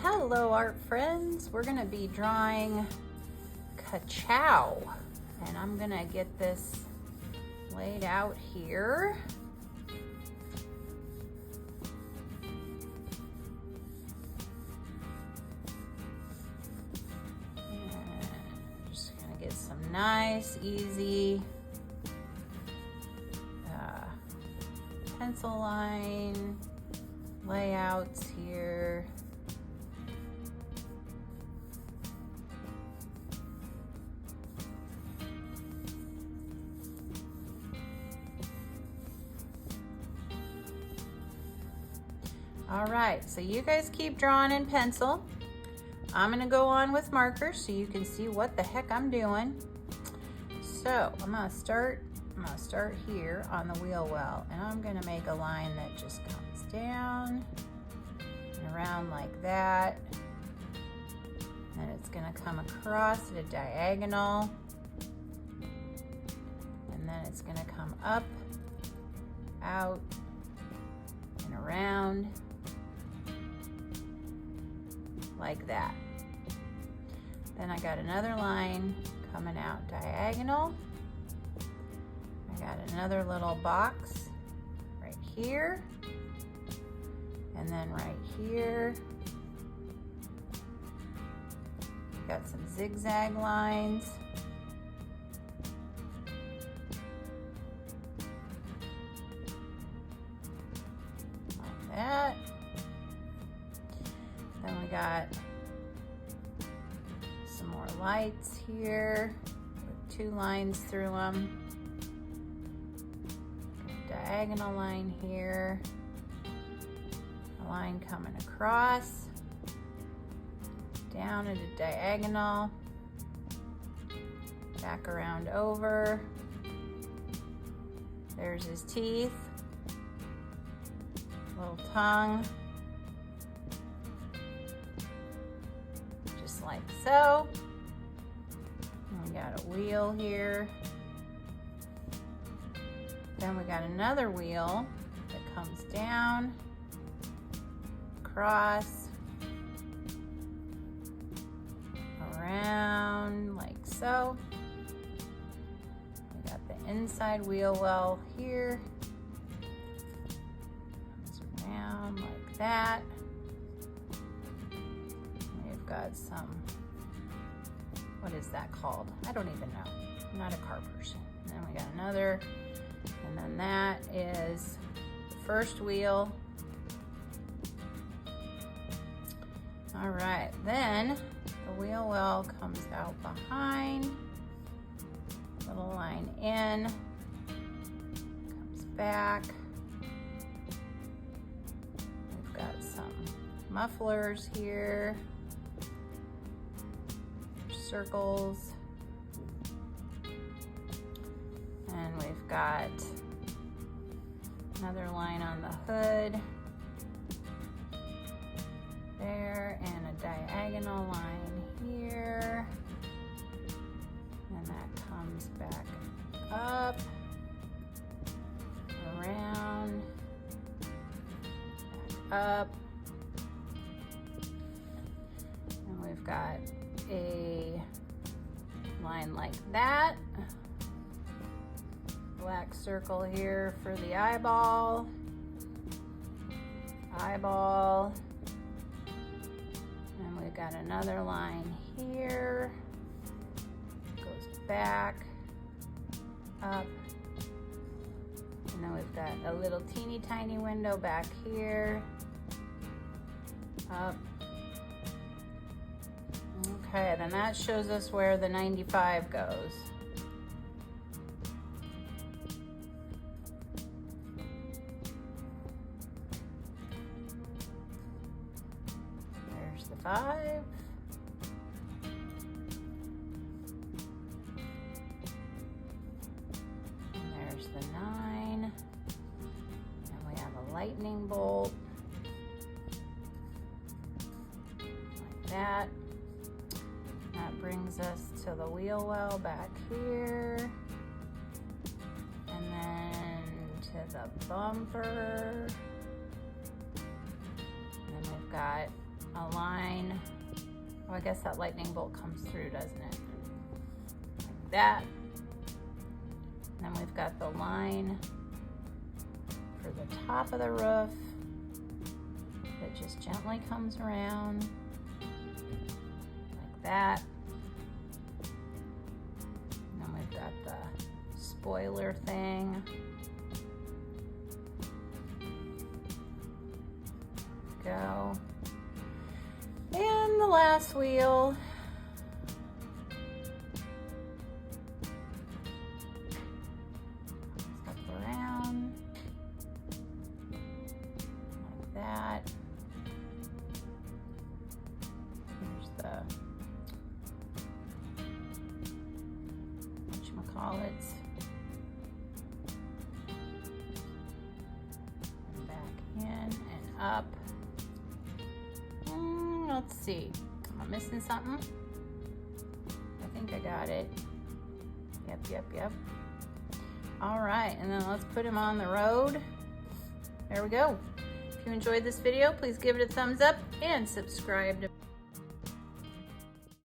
Hello art friends, we're going to be drawing ka-chow, and I'm going to get this laid out here. And just going to get some nice, easy pencil line layouts here. All right, so you guys keep drawing in pencil. I'm gonna go on with markers so you can see what the heck I'm doing. So I'm gonna start here on the wheel well, and I'm gonna make a line that just comes down and around like that. And it's gonna come across at a diagonal. And then it's gonna come up, out, and around. Like that. Then I got another line coming out diagonal. I got another little box right here, and then right here. Got some zigzag lines. Like that. Then we got some more lights here with two lines through them. Diagonal line here, a line coming across, down at a diagonal, back around over. There's his teeth, little tongue. Like so. And we got a wheel here. Then we got another wheel that comes down, across, around like so. We got the inside wheel well here. Comes around like that. Got some, what is that called? I don't even know. I'm not a car person. And then we got another, and then that is the first wheel. All right, then the wheel well comes out behind, little line in, comes back. We've got some mufflers here. Circles, and we've got another line on the hood there, and a diagonal line here, and that comes back up, around, back up, and we've got a line like that, black circle here for the eyeball, and we've got another line here, goes back, up, and then we've got a little teeny tiny window back here, up. Okay, then that shows us where the 95 goes. There's the 5. And there's the 9. And we have a lightning bolt. Like that. That brings us to the wheel well back here, and then to the bumper, and then we've got a line. Oh, I guess that lightning bolt comes through, doesn't it? Like that. And then we've got the line for the top of the roof that just gently comes around like that. And then we've got the spoiler thing. Go. And the last wheel. Up around like that. Here's the whatchamacallits. And back in and up. Let's see. Am I missing something? I think I got it. Yep. All right, and then let's put him on the road. There we go. If you enjoyed this video, please give it a thumbs up and subscribe to